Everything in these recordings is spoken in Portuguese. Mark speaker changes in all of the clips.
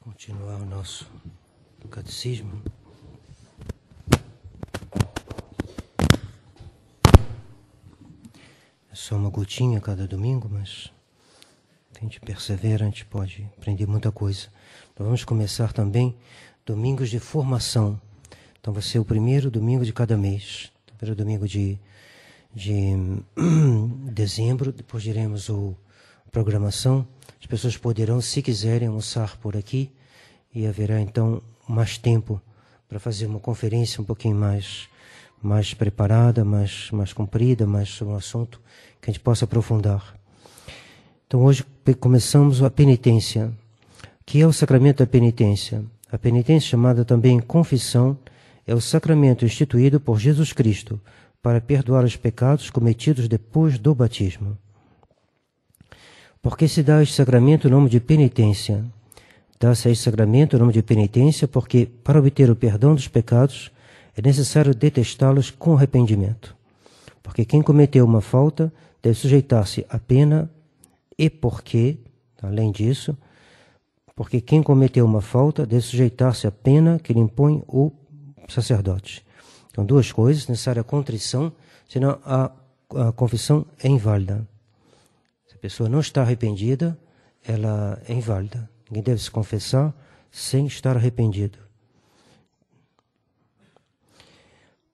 Speaker 1: Continuar o nosso catecismo. É só uma gotinha cada domingo, mas a gente persevera, a gente pode aprender muita coisa. Então vamos começar também domingos de formação. Então vai ser o primeiro domingo de cada mês. O primeiro domingo de dezembro, depois diremos a programação. As pessoas poderão, se quiserem, almoçar por aqui e haverá então mais tempo para fazer uma conferência um pouquinho mais preparada, mais comprida, mais sobre um assunto que a gente possa aprofundar. Então hoje começamos a penitência. O que é o sacramento da penitência? A penitência, chamada também confissão, é o sacramento instituído por Jesus Cristo para perdoar os pecados cometidos depois do batismo. Por que se dá a este sacramento o nome de penitência? Dá-se a este sacramento o nome de penitência porque, para obter o perdão dos pecados, é necessário detestá-los com arrependimento. Porque quem cometeu uma falta deve sujeitar-se à pena e porque, além disso, porque quem cometeu uma falta deve sujeitar-se à pena que lhe impõe o sacerdote. Então, duas coisas: necessária a contrição, senão a confissão é inválida. Se a pessoa não está arrependida, ela é inválida. Ninguém deve se confessar sem estar arrependido.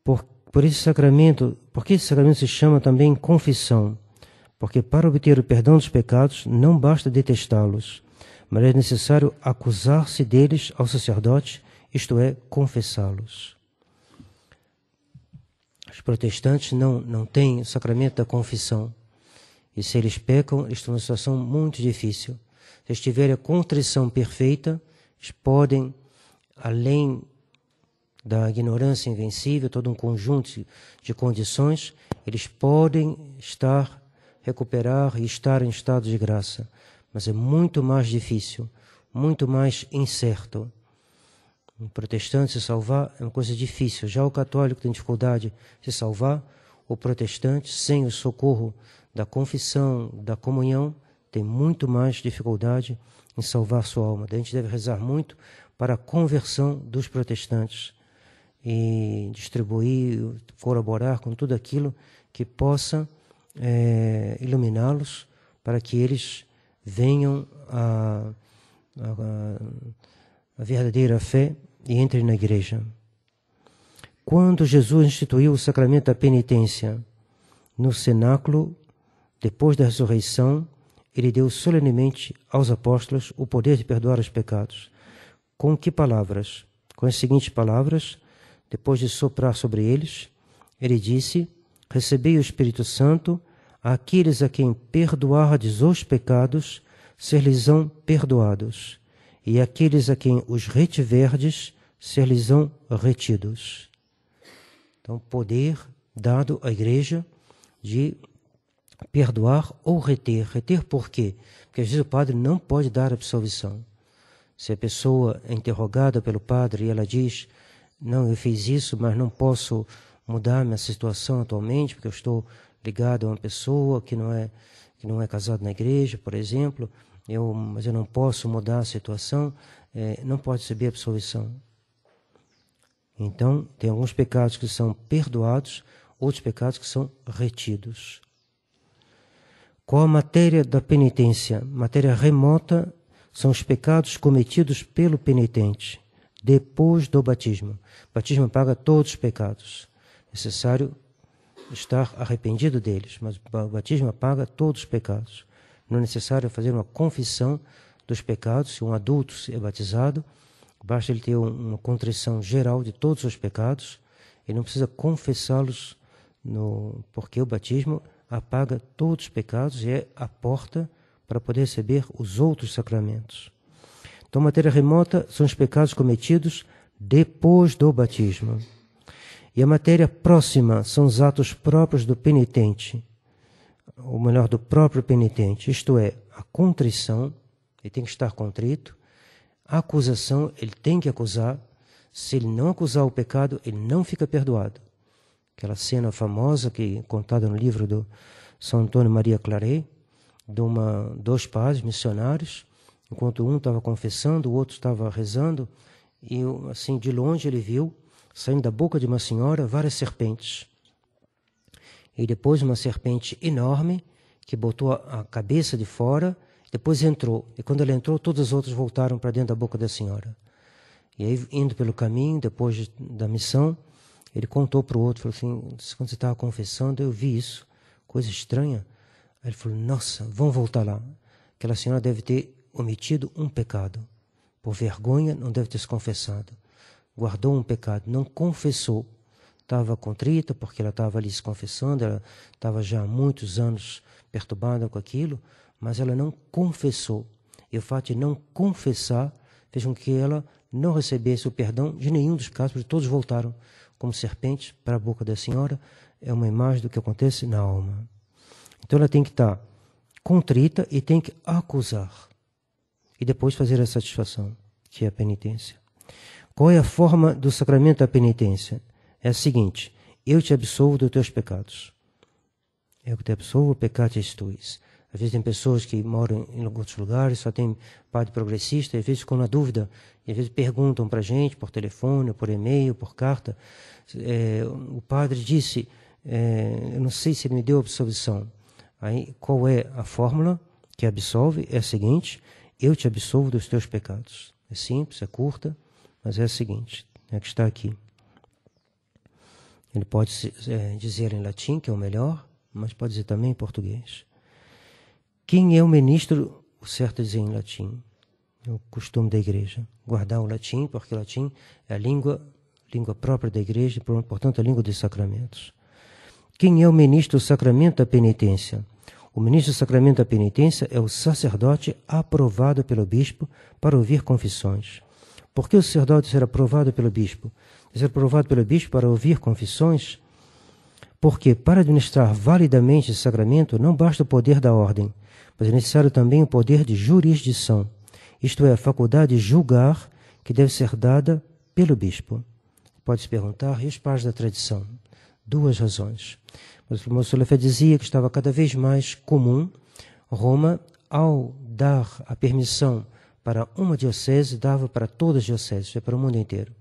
Speaker 1: Por esse sacramento, porque esse sacramento se chama também confissão? Porque para obter o perdão dos pecados não basta detestá-los, mas é necessário acusar-se deles ao sacerdote, isto é, confessá-los. Os protestantes não têm o sacramento da confissão. E se eles pecam, eles estão numa situação muito difícil. Se eles tiverem a contrição perfeita, eles podem, além da ignorância invencível, todo um conjunto de condições, eles podem recuperar e estar em estado de graça. Mas é muito mais difícil, muito mais incerto. Um protestante se salvar é uma coisa difícil. Já o católico tem dificuldade de se salvar. O protestante, sem o socorro da confissão, da comunhão, tem muito mais dificuldade em salvar sua alma. Daí a gente deve rezar muito para a conversão dos protestantes e distribuir, colaborar com tudo aquilo que possa iluminá-los para que eles venham a verdadeira fé e entrem na igreja. Quando Jesus instituiu o sacramento da penitência no cenáculo, depois da ressurreição, ele deu solenemente aos apóstolos o poder de perdoar os pecados. Com que palavras? Com as seguintes palavras: depois de soprar sobre eles, ele disse: recebei o Espírito Santo, àqueles a quem perdoardes os pecados, ser-lhes-ão perdoados, e àqueles a quem os retiverdes, ser-lhes-ão retidos. Então, poder dado à igreja de perdoar ou reter. Reter por quê? Porque às vezes o padre não pode dar absolvição. Se a pessoa é interrogada pelo padre e ela diz: não, eu fiz isso, mas não posso mudar minha situação atualmente, porque eu estou ligado a uma pessoa que não é casada na igreja, por exemplo, mas eu não posso mudar a situação, não pode receber absolvição. Então, tem alguns pecados que são perdoados, outros pecados que são retidos. Qual a matéria da penitência? Matéria remota são os pecados cometidos pelo penitente depois do batismo. O batismo apaga todos os pecados. É necessário estar arrependido deles, mas o batismo apaga todos os pecados. Não é necessário fazer uma confissão dos pecados. Se um adulto é batizado, basta ele ter uma contrição geral de todos os pecados. Ele não precisa confessá-los, porque o batismo apaga todos os pecados e é a porta para poder receber os outros sacramentos. Então, matéria remota são os pecados cometidos depois do batismo. E a matéria próxima são os atos próprios do penitente, ou melhor, do próprio penitente, isto é, a contrição, ele tem que estar contrito, a acusação, ele tem que acusar. Se ele não acusar o pecado, ele não fica perdoado. Aquela cena famosa contada no livro do São Antônio Maria Claret, dois padres missionários, enquanto um estava confessando, o outro estava rezando, e assim de longe ele viu, saindo da boca de uma senhora, várias serpentes. E depois uma serpente enorme, que botou a cabeça de fora, depois entrou. E quando ela entrou, todas as outras voltaram para dentro da boca da senhora. E aí, indo pelo caminho, depois da missão, ele contou para o outro, falou assim, quando você estava confessando, eu vi isso, coisa estranha. Aí ele falou, nossa, vamos voltar lá. Aquela senhora deve ter omitido um pecado. Por vergonha, não deve ter se confessado. Guardou um pecado, não confessou. Estava contrita, porque ela estava ali se confessando, ela estava já há muitos anos perturbada com aquilo, mas ela não confessou. E o fato de não confessar fez com que ela não recebesse o perdão de nenhum dos casos, porque todos voltaram como serpentes para a boca da senhora. É uma imagem do que acontece na alma. Então ela tem que estar contrita e tem que acusar. E depois fazer a satisfação, que é a penitência. Qual é a forma do sacramento da penitência? É a seguinte: eu te absolvo dos teus pecados. Eu te absolvo, peccatis tuis. Às vezes tem pessoas que moram em outros lugares, só tem padre progressista, e às vezes ficam na dúvida, e às vezes perguntam para a gente, por telefone, por e-mail, por carta. O padre disse, eu não sei se ele me deu absolvição. Aí, qual é a fórmula que absolve? É a seguinte: eu te absolvo dos teus pecados. É simples, é curta, mas é a seguinte, é que está aqui. Ele pode dizer em latim, que é o melhor, mas pode dizer também em português. Quem é o ministro? O certo é dizer em latim. É o costume da igreja. Guardar o latim, porque o latim é a língua própria da igreja, portanto a língua dos sacramentos. Quem é o ministro do sacramento da penitência? O ministro do sacramento da penitência é o sacerdote aprovado pelo bispo para ouvir confissões. Por que o sacerdote será aprovado pelo bispo? Ser aprovado pelo bispo para ouvir confissões? Porque para administrar validamente esse sacramento não basta o poder da ordem, mas é necessário também o poder de jurisdição, isto é, a faculdade de julgar, que deve ser dada pelo bispo. Pode-se perguntar, e os pais da tradição? Duas razões. Mas o Monsenhor Lefebvre dizia que estava cada vez mais comum Roma, ao dar a permissão para uma diocese, dava para todas as dioceses, para o mundo inteiro.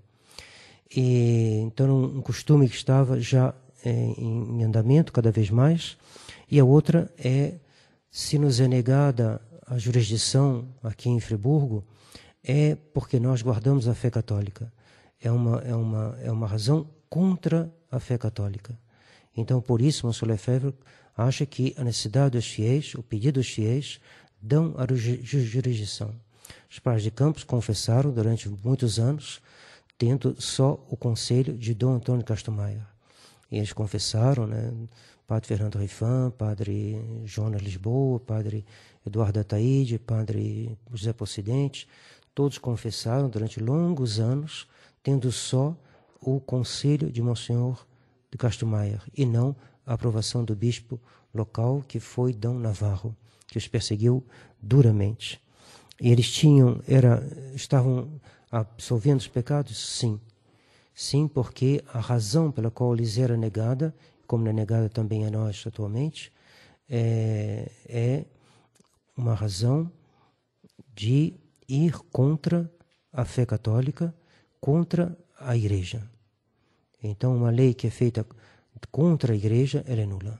Speaker 1: E, então, um costume que estava já em andamento cada vez mais. E a outra é, se nos é negada a jurisdição aqui em Friburgo, é porque nós guardamos a fé católica. É uma razão contra a fé católica. Então, por isso, Monsenhor Lefebvre acha que a necessidade dos fiéis, o pedido dos fiéis, dão a jurisdição. Os pais de Campos confessaram durante muitos anos, tendo só o conselho de Dom Antônio Castro Maier. E eles confessaram, né? Padre Fernando Reifan, Padre Jonas Lisboa, Padre Eduardo Ataíde, Padre José Possidente, todos confessaram durante longos anos, tendo só o conselho de Monsenhor de Castro Maier, e não a aprovação do bispo local, que foi Dom Navarro, que os perseguiu duramente. E eles estavam absolvendo os pecados? Sim. Sim, porque a razão pela qual lhes era negada, como é negada também a nós atualmente, é uma razão de ir contra a fé católica, contra a igreja. Então, uma lei que é feita contra a igreja, ela é nula.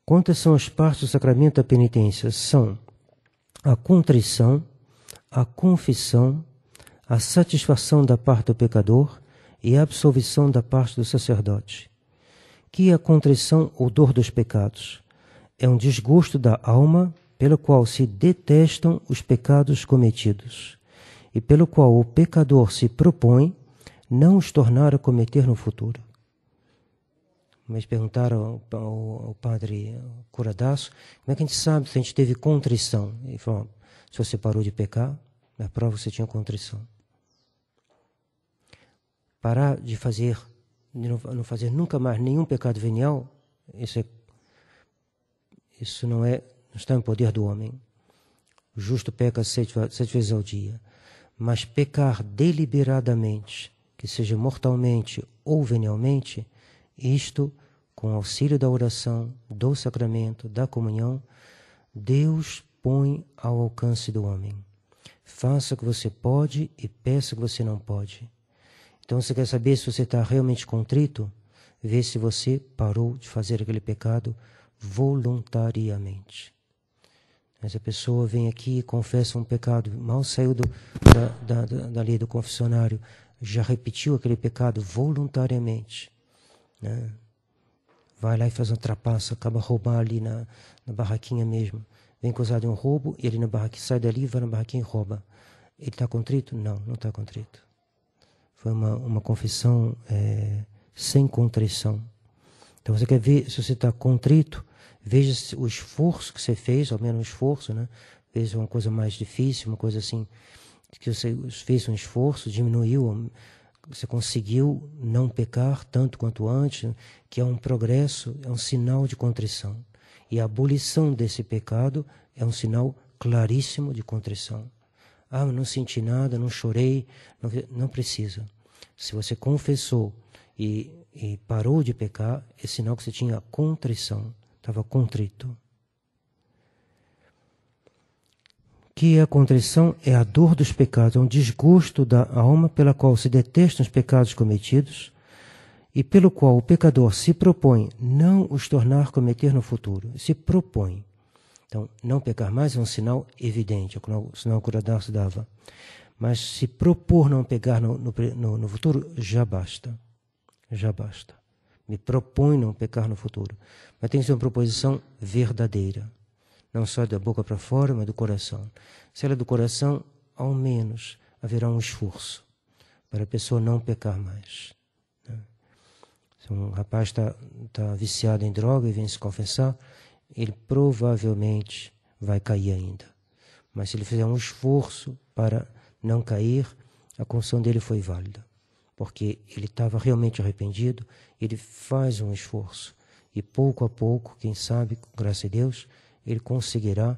Speaker 1: Quantas são as partes do sacramento da penitência? São a contrição, a confissão, a satisfação da parte do pecador e a absolvição da parte do sacerdote. Que é a contrição ou dor dos pecados? É um desgosto da alma pelo qual se detestam os pecados cometidos e pelo qual o pecador se propõe não os tornar a cometer no futuro. Mas perguntaram ao padre Curadaço, como é que a gente sabe se a gente teve contrição? Ele falou, se você parou de pecar, é a prova que você tinha contrição. Parar de não fazer nunca mais nenhum pecado venial, isso não está em poder do homem. O justo peca 7 vezes ao dia. Mas pecar deliberadamente, que seja mortalmente ou venialmente, isto, com o auxílio da oração, do sacramento, da comunhão, Deus põe ao alcance do homem. Faça o que você pode e peça o que você não pode. Então, você quer saber se você está realmente contrito? Vê se você parou de fazer aquele pecado voluntariamente. Mas a pessoa vem aqui e confessa um pecado, mal saiu da lei do confessionário, já repetiu aquele pecado voluntariamente, né? Vai lá e faz uma trapaça, acaba roubar ali na barraquinha mesmo. Vem acusado de um roubo, e ele na barraquinha, sai dali, vai na barraquinha e rouba. Ele está contrito? Não, não está contrito. Foi uma confissão sem contrição. Então você quer ver se você está contrito, veja o esforço que você fez, ao menos um esforço, né? Fez uma coisa mais difícil, uma coisa assim, que você fez um esforço, diminuiu, você conseguiu não pecar tanto quanto antes, que é um progresso, é um sinal de contrição. E a abolição desse pecado é um sinal claríssimo de contrição. Ah, eu não senti nada, não chorei, não precisa. Se você confessou e parou de pecar, é sinal que você tinha contrição, estava contrito. Que a contrição é a dor dos pecados, é um desgosto da alma pela qual se detestam os pecados cometidos e pelo qual o pecador se propõe não os tornar cometer no futuro. Se propõe. Então, não pecar mais é um sinal evidente, é o sinal que o Curadas dava. Mas se propor não pecar no futuro, já basta. Já basta. Me propõe não pecar no futuro. Mas tem que ser uma proposição verdadeira. Não só da boca para fora, mas do coração. Se ela é do coração, ao menos haverá um esforço para a pessoa não pecar mais. Se um rapaz está viciado em droga e vem se confessar, ele provavelmente vai cair ainda. Mas se ele fizer um esforço para não cair, a confissão dele foi válida. Porque ele estava realmente arrependido, ele faz um esforço. E pouco a pouco, quem sabe, graças a Deus, ele conseguirá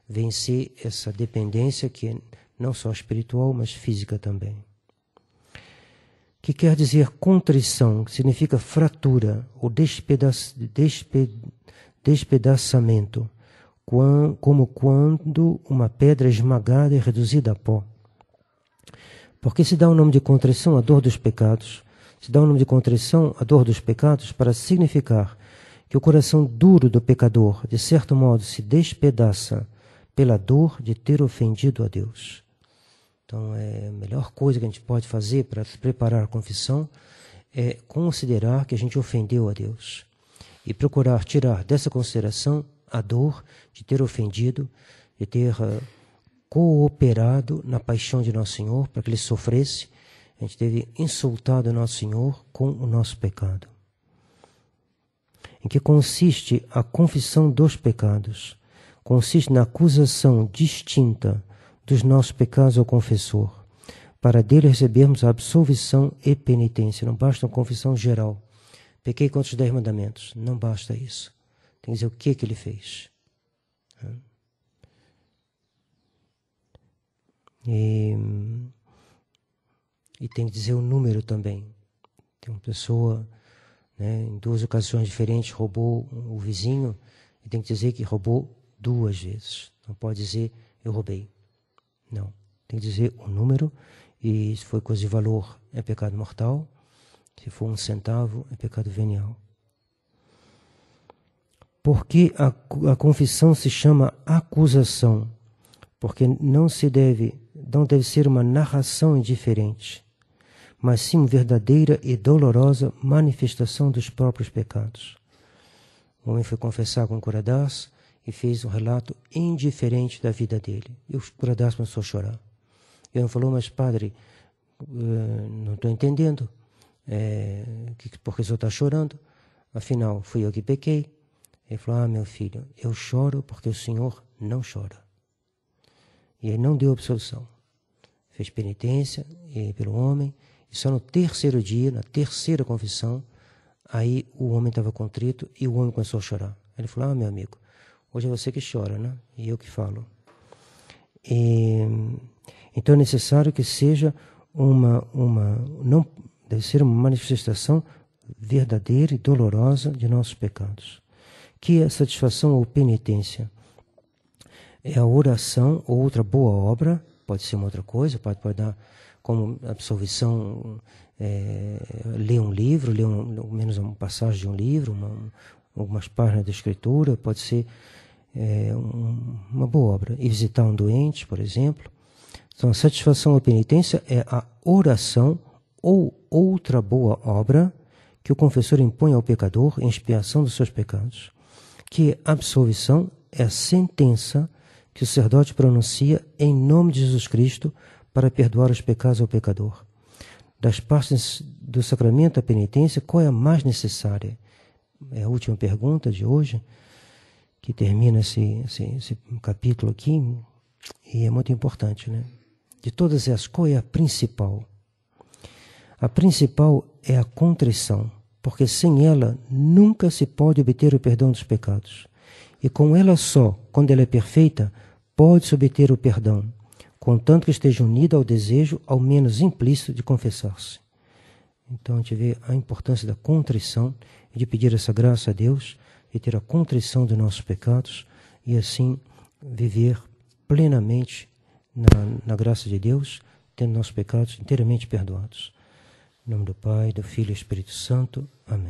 Speaker 1: vencer essa dependência que é não só espiritual, mas física também. Que quer dizer contrição, que significa fratura ou despedaçamento, como quando uma pedra é esmagada e reduzida a pó. Porque se dá o nome de contrição à dor dos pecados, se dá o nome de contrição à dor dos pecados para significar que o coração duro do pecador, de certo modo, se despedaça pela dor de ter ofendido a Deus. Então, a melhor coisa que a gente pode fazer para preparar a confissão é considerar que a gente ofendeu a Deus e procurar tirar dessa consideração a dor de ter ofendido, de ter cooperado na paixão de Nosso Senhor para que Ele sofresse. A gente teve insultado Nosso Senhor com o nosso pecado. Em que consiste a confissão dos pecados? Consiste na acusação distinta dos nossos pecados ao confessor, para dele recebermos a absolvição e penitência. Não basta uma confissão geral. Pequei contra os 10 mandamentos. Não basta isso. Tem que dizer o que ele fez. E tem que dizer o número também. Tem uma pessoa, né, em 2 ocasiões diferentes roubou o vizinho, e tem que dizer que roubou 2 vezes. Não pode dizer eu roubei. Não. Tem que dizer o número, e se foi coisa de valor é pecado mortal, se for 1 centavo é pecado venial. Por que a confissão se chama acusação? Porque não deve ser uma narração indiferente, mas sim uma verdadeira e dolorosa manifestação dos próprios pecados. O homem foi confessar com o Curadas e fez um relato indiferente da vida dele. E o Curadas começou a chorar. Ele falou, mas padre, não estou entendendo. Por que o senhor está chorando? Afinal, fui eu que pequei. Ele falou, meu filho, eu choro porque o senhor não chora. E ele não deu absolução. Fez penitência pelo homem. E só no 3º dia, na 3ª confissão, aí o homem estava contrito e o homem começou a chorar. Ele falou, meu amigo, hoje é você que chora, né? E eu que falo. Então é necessário que seja não deve ser uma manifestação verdadeira e dolorosa de nossos pecados. Que é satisfação ou penitência? é a oração ou outra boa obra, pode ser uma outra coisa, pode dar como absolvição, ler um livro, ler ao menos uma passagem de um livro, algumas páginas da Escritura, pode ser uma boa obra. E visitar um doente, por exemplo. Então, a satisfação ou penitência é a oração ou outra boa obra que o confessor impõe ao pecador em expiação dos seus pecados. Que absolvição é a sentença que o sacerdote pronuncia em nome de Jesus Cristo para perdoar os pecados ao pecador. Das partes do sacramento da penitência, qual é a mais necessária? É a última pergunta de hoje, que termina esse capítulo aqui, e é muito importante, né? De todas essas, qual é a principal? A principal é a contrição, porque sem ela nunca se pode obter o perdão dos pecados. E com ela só, quando ela é perfeita, pode-se obter o perdão, contanto que esteja unida ao desejo, ao menos implícito, de confessar-se. Então a gente vê a importância da contrição e de pedir essa graça a Deus, de ter a contrição dos nossos pecados e assim viver plenamente na graça de Deus, tendo nossos pecados inteiramente perdoados. Em nome do Pai, do Filho e do Espírito Santo. Amém.